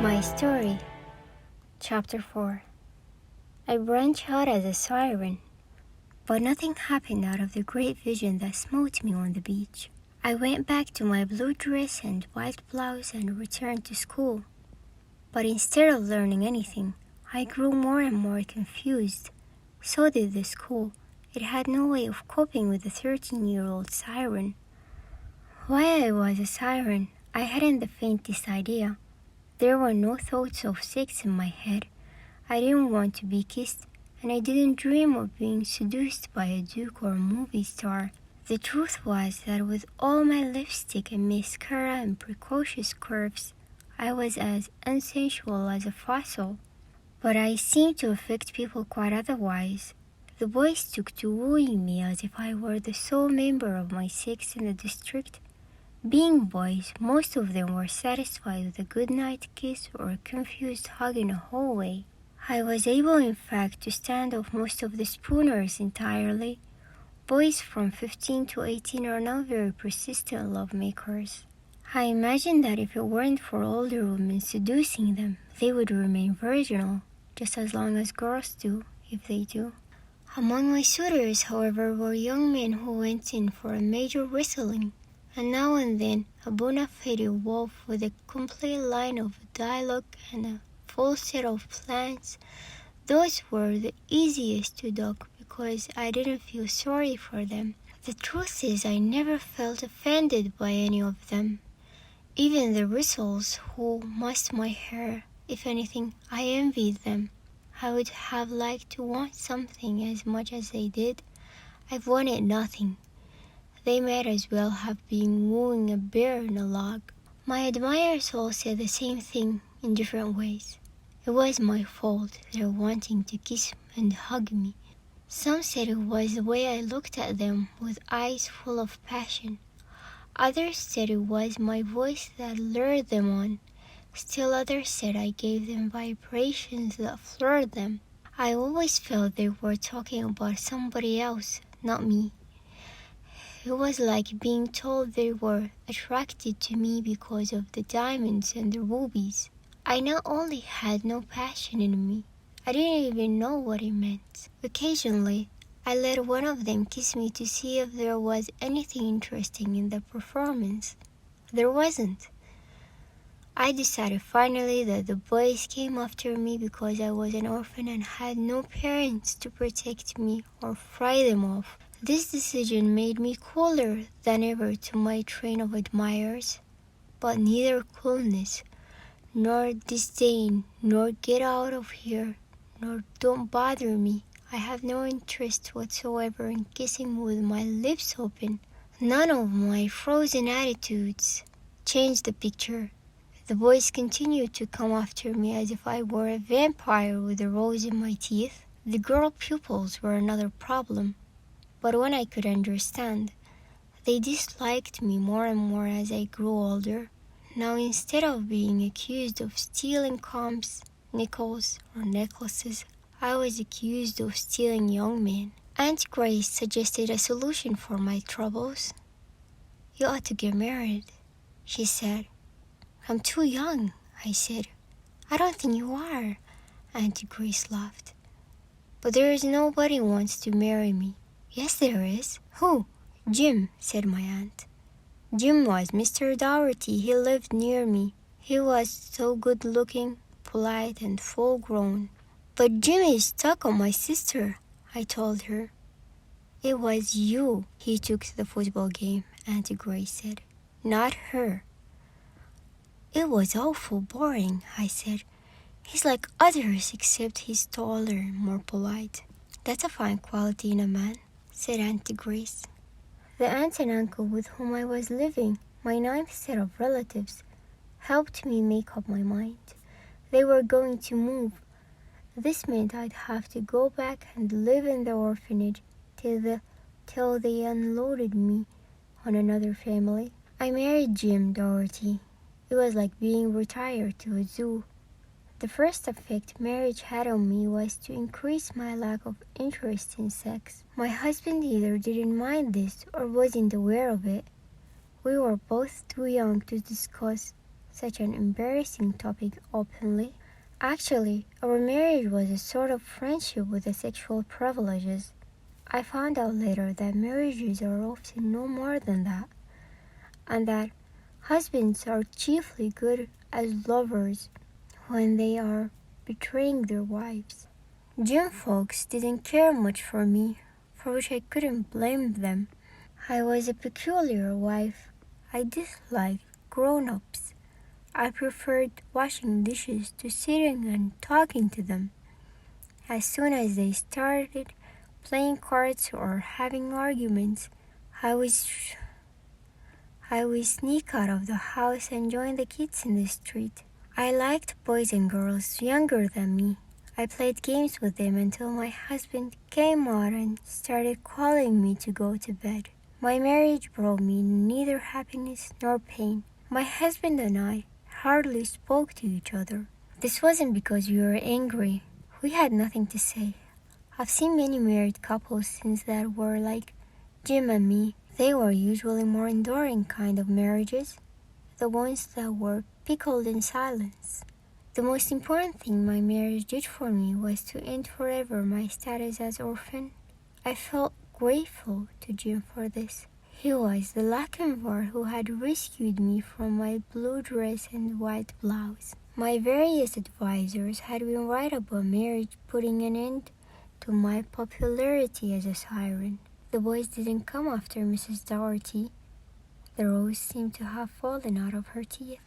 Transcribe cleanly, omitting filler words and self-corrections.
My story, Chapter 4. I branched out as a siren, but nothing happened out of the great vision that smote me on the beach. I went back to my blue dress and white blouse and returned to school. But instead of learning anything, I grew more and more confused. So did the school. It had no way of coping with a 13-year-old siren. Why I was a siren, I hadn't the faintest idea. There were no thoughts of sex in my head. I didn't want to be kissed, and I didn't dream of being seduced by a duke or a movie star. The truth was that with all my lipstick and mascara and precocious curves, I was as unsensual as a fossil. But I seemed to affect people quite otherwise. The boys took to wooing me as if I were the sole member of my sex in the district. Being boys, most of them were satisfied with a goodnight kiss or a confused hug in a hallway. I was able, in fact, to stand off most of the spooners entirely. Boys from 15 to 18 are not very persistent lovemakers. I imagine that if it weren't for older women seducing them, they would remain virginal, just as long as girls do, if they do. Among my suitors, however, were young men who went in for a major wrestling, and now and then a bona fide wolf with a complete line of dialogue and a full set of plans. Those were the easiest to dog because I didn't feel sorry for them. The truth is I never felt offended by any of them. Even the whistles who mussed my hair, if anything, I envied them. I would have liked to want something as much as they did. I wanted nothing. They might as well have been wooing a bear in a log. My admirers all said the same thing in different ways. It was my fault, their wanting to kiss and hug me. Some said it was the way I looked at them with eyes full of passion. Others said it was my voice that lured them on. Still others said I gave them vibrations that floored them. I always felt they were talking about somebody else, not me. It was like being told they were attracted to me because of the diamonds and the rubies. I not only had no passion in me, I didn't even know what it meant. Occasionally, I let one of them kiss me to see if there was anything interesting in the performance. There wasn't. I decided finally that the boys came after me because I was an orphan and had no parents to protect me or fry them off. This decision made me cooler than ever to my train of admirers, but neither coolness, nor disdain, nor get out of here, nor don't bother me. I have no interest whatsoever in kissing with my lips open. None of my frozen attitudes changed the picture. The boys continued to come after me as if I were a vampire with a rose in my teeth. The girl pupils were another problem. But when I could understand, they disliked me more and more as I grew older. Now instead of being accused of stealing combs, nickels, or necklaces, I was accused of stealing young men. Aunt Grace suggested a solution for my troubles. "You ought to get married," she said. "I'm too young," I said. "I don't think you are," Aunt Grace laughed. "But there is nobody who wants to marry me." "Yes, there is." "Who?" "Jim," said my aunt. "Jim was Mr. Dougherty. He lived near me. He was so good-looking, polite, and full-grown." "But Jim is stuck on my sister," I told her. "It was you he took to the football game," Aunt Grace said, "not her." "It was awful boring," I said. "He's like others except he's taller and more polite." "That's a fine quality in a man," said Aunt Grace. The aunt and uncle with whom I was living, my ninth set of relatives, helped me make up my mind. They were going to move. This meant I'd have to go back and live in the orphanage till they unloaded me on another family. I married Jim Dougherty. It was like being retired to a zoo. The first effect marriage had on me was to increase my lack of interest in sex. My husband either didn't mind this or wasn't aware of it. We were both too young to discuss such an embarrassing topic openly. Actually, our marriage was a sort of friendship with the sexual privileges. I found out later that marriages are often no more than that, and that husbands are chiefly good as lovers when they are betraying their wives. Gym folks didn't care much for me, for which I couldn't blame them. I was a peculiar wife. I disliked grown-ups. I preferred washing dishes to sitting and talking to them. As soon as they started playing cards or having arguments, I would sneak out of the house and join the kids in the street. I liked boys and girls younger than me. I played games with them until my husband came out and started calling me to go to bed. My marriage brought me neither happiness nor pain. My husband and I hardly spoke to each other. This wasn't because we were angry. We had nothing to say. I've seen many married couples since that were like Jim and me. They were usually more enduring kind of marriages, the ones that were pickled in silence. The most important thing my marriage did for me was to end forever my status as orphan. I felt grateful to Jim for this. He was the Lachenvar who had rescued me from my blue dress and white blouse. My various advisors had been right about marriage putting an end to my popularity as a siren. The boys didn't come after Mrs. Dougherty. The rose seemed to have fallen out of her teeth.